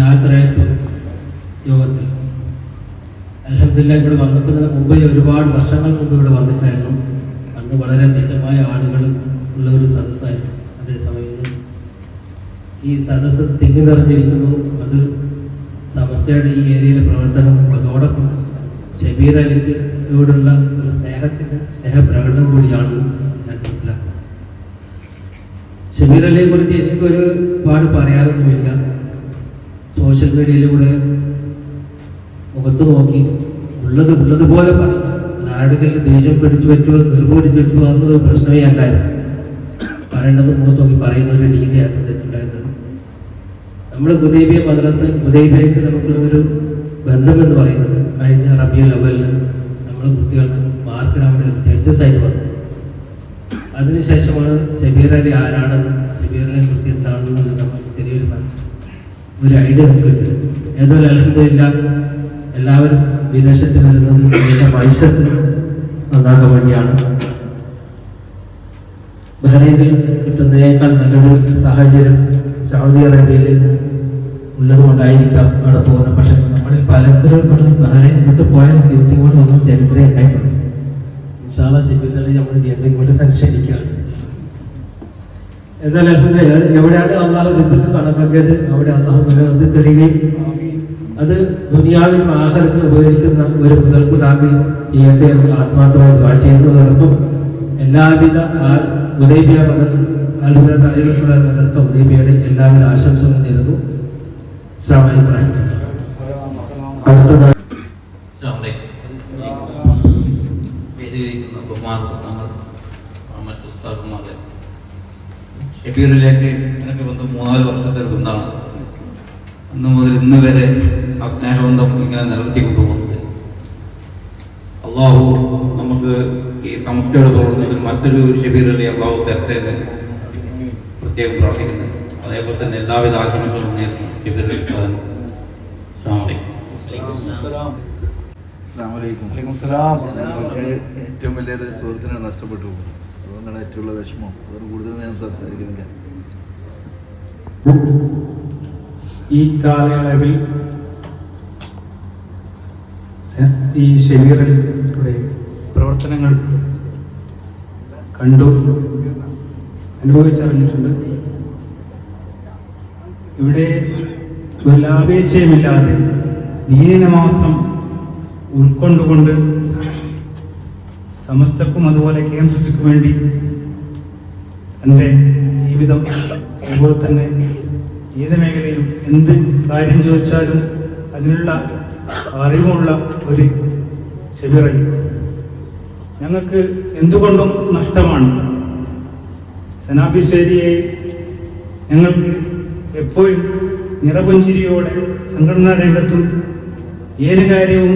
യാത്രയപ്പ് യോഗത്തിൽ അൽഹംദുലില്ലാഹ് ഇവിടെ വന്നപ്പോൾ തന്നെ മുമ്പ് ഒരുപാട് വർഷങ്ങൾ മുമ്പ് ഇവിടെ വന്നിട്ടായിരുന്നു. അന്ന് വളരെ തുച്ഛമായ ആളുകൾ ഉള്ള ഒരു സദസ്സായിരുന്നു. അതേസമയം ഈ സദസ്സ് തിങ്ങി നിറഞ്ഞിരിക്കുന്നു. അത് സമസ്തയുടെ ഈ ഏരിയയിലെ പ്രവർത്തനം, അതോടൊപ്പം ഷബീർ അലിക്ക് ഇവിടുള്ള ഒരു സ്നേഹപ്രകടനം കൂടിയാണെന്ന് ഞാൻ മനസ്സിലാക്കുന്നത്. ഷബീർ അലിയെ കുറിച്ച് എനിക്ക് ഒരുപാട് പറയാനൊന്നുമില്ല. സോഷ്യൽ മീഡിയയിലൂടെ മുഖത്ത് നോക്കി ഉള്ളതുപോലെ പറയും. അതാണെങ്കിൽ ദേഷ്യം പിടിച്ചു പറ്റുമോ നിർബന്ധിച്ചു പറ്റുമോ എന്നൊരു പ്രശ്നമേ അല്ലായിരുന്നു. പറയേണ്ടത് മുഖത്ത് നോക്കി പറയുന്ന ഒരു രീതിയാണ് ഉണ്ടായിരുന്നത്. നമ്മൾ ഹുദൈബിയ മദ്രസ ഹുദൈബിയക്ക് നമുക്കൊരു ബന്ധമെന്ന് പറയുന്നത് കഴിഞ്ഞ റബീഉൽ അവ്വലിൽ നമ്മൾ കുട്ടികൾക്ക് മാർക്കിടാൻ വേണ്ടി ജഡ്ജസ് ആയിട്ട് വന്നു. അതിനുശേഷമാണ് ഷബീർ അലി ആരാണെന്ന്, ഷബീർ അലിയെ കുറിച്ച് എന്താണെന്ന് നമ്മൾ ചെറിയൊരു ഐഡിയ നമുക്ക് കിട്ടുന്നത്. ഏതായാലും അൽഹംദുലില്ലാഹ് എല്ലാവരും വിദേശത്ത് വരുന്നത് ഇതിൻ്റെ ഭവിഷ്യത്ത് നന്നാക്കാൻ വേണ്ടിയാണ്. ബഹ്റൈനിൽ കിട്ടുന്നതിനേക്കാൾ നല്ലൊരു സാഹചര്യം സൗദി അറേബ്യയിൽ ഉള്ളതുകൊണ്ടായിരിക്കാം അവിടെ പോകുന്നത്. പക്ഷെ നമ്മളിൽ പലപ്പോഴും ബഹ്റൈൻ ഇങ്ങോട്ട് പോയാൽ തിരിച്ചിങ്ങോട്ട് ഒന്നും ചരിത്രം ഉണ്ടായിട്ടുണ്ട്. ഇൻഷാല്ലാ ശിബിരങ്ങളിൽ നമ്മൾ വീണ്ടും ഇങ്ങോട്ട് തന്നെ ക്ഷണിക്കുകയാണ്. എന്നാൽ എവിടെയാണ് അള്ളാഹു റിസ്ക് കണക്കാക്കിയത് അവിടെ അള്ളാഹു നിലനിർത്തി തരികയും അത് ദുനിയാവിലും ആഹാരത്തിന് ഉപകരിക്കുന്ന ഒരു മുതൽക്കൂട്ടാക്കുകയും ചെയ്യട്ടെ എന്ന് ആത്മാർത്ഥമായി ദുആ ചെയ്യുന്നതോടൊപ്പം എല്ലാവിധ ഹുദൈബിയ മദ്രസ ഹുദൈബിയയുടെ എല്ലാവിധ ആശംസകളും നേരുന്നു. അസ്സലാമു അലൈക്കും. അടുത്തതായി ഷബീറിലേക്ക് എനിക്ക് ബന്ധം 3-4 വർഷത്തെ ബന്ധമാണ്. അന്ന് മുതൽ ഇന്ന് വരെ ആ സ്നേഹബന്ധം ഇങ്ങനെ നിലനിർത്തി കൊണ്ടുപോകുന്നത്. അള്ളാഹു നമുക്ക് ഈ സംസ്ഥയുടെ പ്രവർത്തനത്തിൽ മറ്റൊരു ഷബീർ അലി അള്ളാഹു തരട്ടെ എന്ന് പ്രത്യേകം പ്രാർത്ഥിക്കുന്നത്. അതേപോലെ തന്നെ എല്ലാവിധ ആശംസകളും നേരുന്നു ഷബീർ അലി ഉസ്താദിന്. നമുക്ക് ഏറ്റവും വലിയൊരു സുഹൃത്തിനെ നഷ്ടപ്പെട്ടു. അതുകൊണ്ടാണ് ഏറ്റവും ഉള്ള വിഷമം. അതുകൊണ്ട് കൂടുതൽ ഞാൻ സംസാരിക്കുന്നില്ല. ഈ കാലയളവിൽ ഈ ഷബീർ അലിയുടെ പ്രവർത്തനങ്ങൾ കണ്ടു അനുഭവിച്ചറിഞ്ഞിട്ടുണ്ട്. ഇവിടെ ഒരു ലാഭേച്ഛയുമില്ലാതെ ദീനിനെ മാത്രം ഉൾക്കൊണ്ടുകൊണ്ട് സമസ്തക്കും അതുപോലെ KMCCക്കും വേണ്ടി എൻ്റെ ജീവിതം അതുപോലെ തന്നെ ഏത് മേഖലയിലും എന്ത് കാര്യം ചോദിച്ചാലും അതിനുള്ള അറിവുള്ള ഒരു ഷബീർ അലി ഞങ്ങൾക്ക് എന്തുകൊണ്ടും നഷ്ടമാണ്. സനാബിശ്ശേരിയെ ഞങ്ങൾക്ക് എപ്പോഴും നിറപുഞ്ചിരിയോടെ സംഘടനാ രംഗത്തും ഏത് കാര്യവും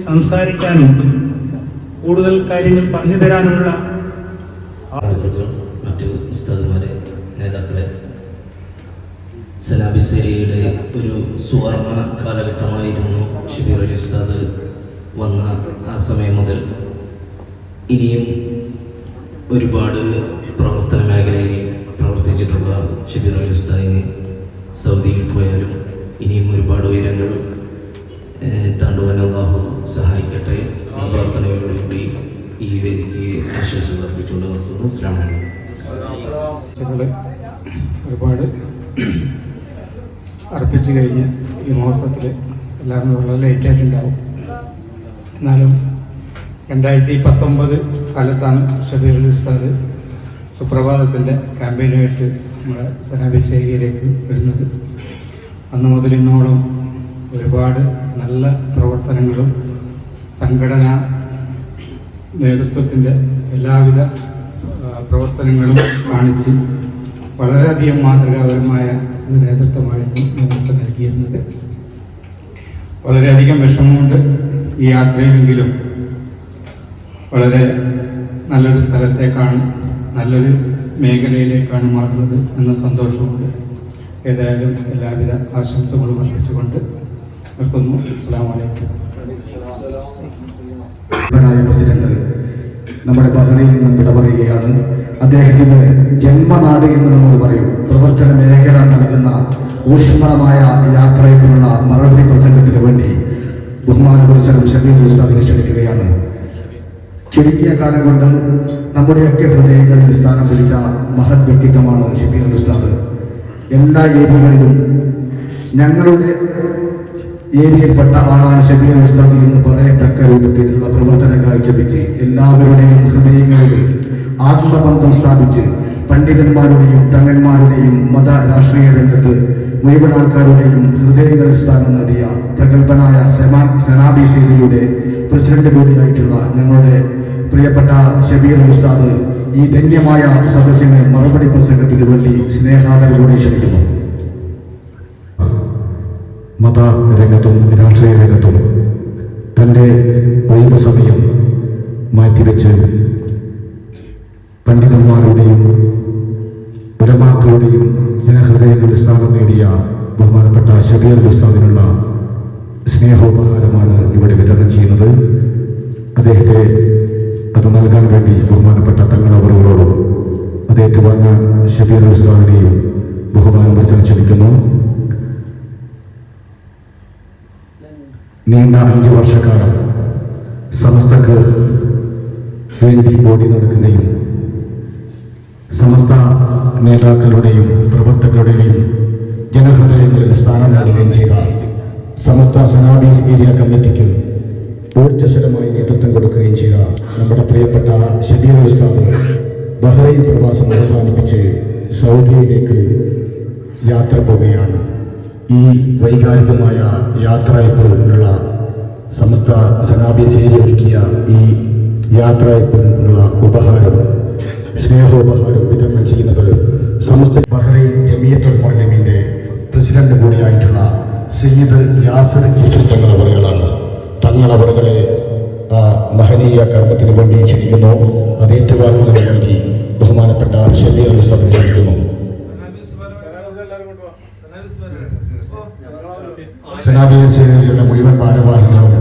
സംസാരിക്കാനും കൂടുതൽ കാര്യങ്ങൾ പറഞ്ഞു തരാനുള്ള മറ്റു ഉസ്താദുമാരെ, നേതാക്കളെ, സലാബിസേരിയുടെ ഒരു സുവർണ കാലഘട്ടമായിരുന്നു ഷബീർ അലി ഉസ്താദ് വന്ന ആ സമയം മുതൽ. ഇനിയും ഒരുപാട് പ്രവർത്തന മേഖലയിൽ പ്രവർത്തിച്ചിട്ടുള്ള ഷബീർ അലി ഉസ്താദിന് സൗദിയിൽ പോയാലും ഇനിയും ഒരുപാട് ഉയരങ്ങൾ താണ്ടുവാൻ അല്ലാഹു സഹായിക്കട്ടെ. ആ പ്രാർത്ഥനയോടുകൂടി ഈ വേദിക്ക് ആശംസകൾ അർപ്പിച്ചുകൊണ്ട് നിർത്തുന്നു. അസ്സലാമു അലൈക്കും. ഒരുപാട് അർപ്പിച്ചു കഴിഞ്ഞ് ഈ മുഹൂർത്തത്തിൽ എല്ലാവരും വളരെ ലേറ്റായിട്ടുണ്ടാവും. എന്നാലും 2019 കാലത്താണ് ഷബീർ അലി ഉസ്താദ് സുപ്രഭാതത്തിൻ്റെ ക്യാമ്പയിനുമായിട്ട് നമ്മുടെ സനാബിശ്ശേരിയിലേക്ക് വരുന്നത്. അന്ന് മുതൽ ഇന്നോളം ഒരുപാട് നല്ല പ്രവർത്തനങ്ങളും സംഘടനാ നേതൃത്വത്തിൻ്റെ എല്ലാവിധ പ്രവർത്തനങ്ങളും കാണിച്ച് വളരെയധികം മാതൃകാപരമായ ഒരു നേതൃത്വമായിരുന്നു ഞങ്ങൾക്ക് നൽകിയിരുന്നത്. വളരെയധികം വിഷമമുണ്ട് ഈ യാത്രയിലെങ്കിലും വളരെ നല്ലൊരു സ്ഥലത്തേക്കാണ്, നല്ലൊരു മേഖലയിലേക്കാണ് മാറുന്നത് എന്ന സന്തോഷമുണ്ട്. ഏതായാലും എല്ലാവിധ ആശംസകളും അർപ്പിച്ചുകൊണ്ട് നിർത്തുന്നു. അസ്സലാമു അലൈക്കും. പ്രസിഡന്റ് നമ്മുടെ ബഹ്റൈനിൽ നിന്ന് വിട പറയുകയാണ്. അദ്ദേഹത്തിന് ജന്മനാട് എന്ന് നമ്മൾ പറയും. പ്രവർത്തന മേഖല നൽകുന്ന ഊഷ്മളമായ യാത്രയ്ക്കുള്ള മറുപടി പ്രസംഗത്തിന് വേണ്ടി ബഹുമാനപുരസ്സരം ഷബീർ ഉസ്താദിനെ ക്ഷണിക്കുകയാണ്. ചുരുങ്ങിയ കാലം കൊണ്ട് നമ്മുടെയൊക്കെ ഹൃദയങ്ങളിൽ സ്ഥാനം പിടിച്ച മഹത് വ്യക്തിത്വമാണ് ഷബീർ ഉസ്താദ്. എല്ലാ ഏരിയകളിലും ഞങ്ങളുടെ ഏരിയയിൽപ്പെട്ട ആളാണ് ഷബീർ ഉസ്താദ് എന്ന് പറയത്തക്ക രൂപത്തിലുള്ള പ്രവർത്തനം കാഴ്ചവെച്ച് എല്ലാവരുടെയും ഹൃദയങ്ങളിൽ ആത്മബന്ധം സ്ഥാപിച്ച് പണ്ഡിതന്മാരുടെയും തങ്ങന്മാരുടെയും മത രാഷ്ട്രീയ രംഗത്ത് മുഴുവൻ ആൾക്കാരുടെയും ഹൃദയങ്ങളിൽ സ്ഥാനം നേടിയ പ്രഗത്ഭനായ സനാബിശ്ശേരിയുടെ പ്രസിഡന്റ് കൂടിയായിട്ടുള്ള ഞങ്ങളുടെ പ്രിയപ്പെട്ട ഷബീർ ഉസ്താദ് ഈ ധന്യമായ സദസ്സിന് മറുപടി പ്രസംഗത്തിന് വേണ്ടി സ്നേഹാദരവോടെ ക്ഷണിക്കുന്നു. മത രംഗത്തും രാഷ്ട്രീയ രംഗത്തും തൻ്റെ ഒഴിവ് സമയം മാറ്റിവെച്ച് പണ്ഡിതന്മാരുടെയും ഉലമാക്കളുടെയും ജനഹൃദയങ്ങളിൽ സ്ഥാനം നേടിയ ബഹുമാനപ്പെട്ട ഷബീർ ഉസ്താദിനുള്ള സ്നേഹോപഹാരമാണ് ഇവിടെ വിതരണം ചെയ്യുന്നത്. അദ്ദേഹത്തെ അത് നൽകാൻ വേണ്ടി ബഹുമാനപ്പെട്ട തങ്ങളവറുകളോടും അദ്ദേഹത്തെ വന്ന ഷബീർ ഉസ്താദിനെയും ബഹുമാനം പ്രചരിച്ച് ക്ഷണിക്കുന്നു. നീണ്ട 5 വർഷക്കാലം സമസ്തക്ക് വേണ്ടി ഓടി നടക്കുകയും സമസ്ത നേതാക്കളുടെയും പ്രവർത്തകരുടെയും ജനഹൃദയങ്ങളിൽ സ്ഥാനം നേടുകയും ചെയ്ത സമസ്ത സനാബീസ് ഏരിയ കമ്മിറ്റിക്ക് ഊർജ്ജസ്വലമായി നേതൃത്വം കൊടുക്കുകയും ചെയ്ത നമ്മുടെ പ്രിയപ്പെട്ട ഷബീർ ഉസ്താദ് ബഹ്റൈൻ പ്രവാസം അവസാനിപ്പിച്ച് സൗദിയിലേക്ക് യാത്ര പോവുകയാണ്. ഈ വൈകാരികമായ യാത്രയപ്പിനുള്ള സമസ്ത സനാബീസ് ഏരിയ ഒരുക്കിയ ഈ യാത്രയപ്പിനുള്ള ഉപഹാരം, സ്നേഹോപഹാരം വിതരണം ചെയ്യുന്നത് സമസ്ത ബഹ്റൈൻ ജമിയത്തുൽ മുഅല്ലിമീന്റെ പ്രസിഡന്റ് കൂടിയായിട്ടുള്ള സയ്യിദ് യാസിർ ജിഫ്രി തങ്ങളവറുകളാണ്. തങ്ങളവറുകളെ ആ മഹനീയ കർമ്മത്തിന് വേണ്ടി ക്ഷണിക്കുന്നു. അത് ഏറ്റുവാങ്ങുന്നതിന് വേണ്ടി ബഹുമാനപ്പെട്ട ഷബീർ ഉസ്താദ് ക്ഷണിക്കുന്നു. സനാബിയുടെ മുഴുവൻ ഭാരവാഹികളും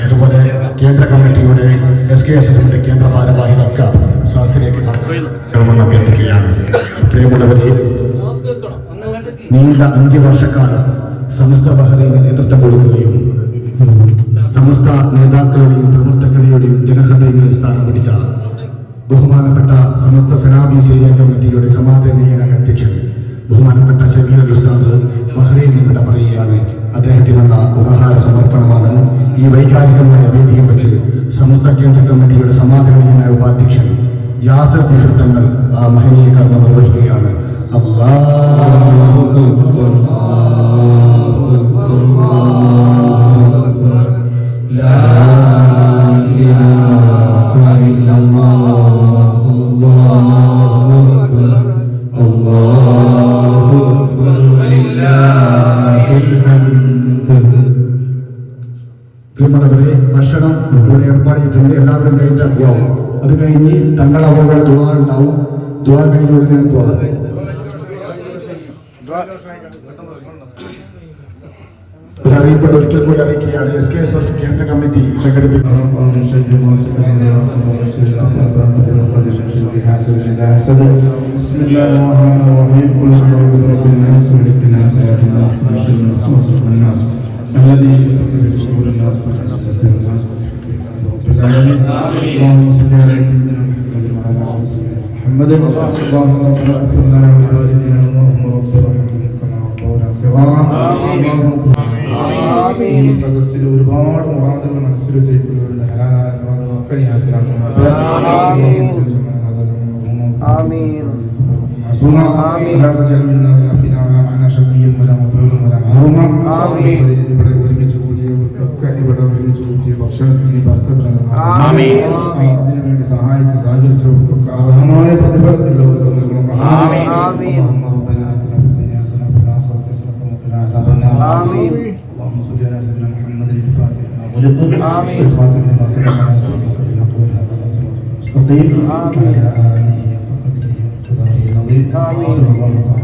അതുപോലെ കേന്ദ്ര കമ്മിറ്റിയുടെ SKSSന്റെ കേന്ദ്ര ഭാരവാഹികളൊക്കെ സദസ്സിലേക്ക് കടക്കണമെന്ന് അഭ്യർത്ഥിക്കുകയാണ്. പ്രിയമുള്ളവരെ, നീണ്ട 5 വർഷക്കാലം സമസ്ത ബഹ്റൈന് നേതൃത്വം കൊടുക്കുകയും സമസ്ത നേതാക്കളുടെയും പ്രവർത്തകരുടെയും ജനഹൃദയങ്ങളിൽ സ്ഥാനം പിടിച്ച ബഹുമാനപ്പെട്ട സമസ്ത സനാബീസ് ഏരിയ കമ്മിറ്റിയുടെ സമാദരണീയനായ അധ്യക്ഷൻ ബഹുമാനപ്പെട്ട ഷബീർ ഉസ്താദ് ബഹ്റൈനിൽ നിന്നിട പറയുകയാണ്. അദ്ദേഹത്തിനുള്ള ഉപഹാര സമർപ്പണമാണ്. ഈ വൈകാരികമായ വേദിയെ വെച്ച് സമസ്ത കേന്ദ്ര കമ്മിറ്റിയുടെ സമാദരണീയനായ ഉപാധ്യക്ഷൻ യാസിർ ജിഫ്രി തങ്ങൾ ആ മഹനീയ കർമ്മം നിർവഹിക്കുകയാണ്. അല്ലാഹു അക്ബർ, ലാ ഇലാഹ ഇല്ലല്ലാഹ്, അല്ലാഹു അക്ബർ, അല്ലാഹു അക്ബർ, വലില്ലാഹിൽ ഹംദ്. പ്രിയമുള്ളവരെ, ഭക്ഷണം ഇവിടെ ഏർപ്പാട് ചെയ്തിട്ടുണ്ട്. എല്ലാവരും കഴിഞ്ഞാൽ പോവാം. അത് കഴിഞ്ഞ് തങ്ങൾ അവരുടെ ദുആ ഉണ്ടാവും. ദുആ കഴിഞ്ഞ ഉടനെ പോവാം. ഒരു അറിയിപ്പെട്ട് ഒരിക്കൽ കൂടി അറിയിക്കുകയാണ്. SKSF കേന്ദ്ര കമ്മിറ്റി സംഘടിപ്പിക്കുന്നു. اللهم صل على سيدنا محمد وعلى ال سيدنا محمد. اللهم ربنا اغفر لنا ولوالدينا، اللهم رب ارحمهم كما ربونا صغارا. ഈ സദസ്സിൽ ഒരുപാട് മുറാദുകൾ മനസ്സിൽ വെച്ചിരിക്കുന്നവരുടെ ഹലാലായ മുറാദുകളൊക്കെ നീ ഹാസിലാക്കണം. معصوما ولا تجعل منا ولا فينا ولا معنا شقيا ولا مظلوما ولا محروما. ഇവിടെ ഒരുമിച്ച് കൂടിയവർക്കൊക്കെ ഇവിടെ ഒരുമിച്ച് കൂടിയ ഭക്ഷണത്തിന് ബർക്കത്ത് അതിനുവേണ്ടി സഹായിച്ച് സഹകരിച്ചവർക്കൊക്കെ അർഹമായ പ്രതിഫലം ലോകത്ത് നൽകണം. اللهم صل على سيدنا محمد الفاتح لما غلق والخاتم لما سبق ناصر الحق بالحق والهادي الى صراط المستقيم وعلى اله وقدره وقدره العظيم. صلى الله عليه وسلم.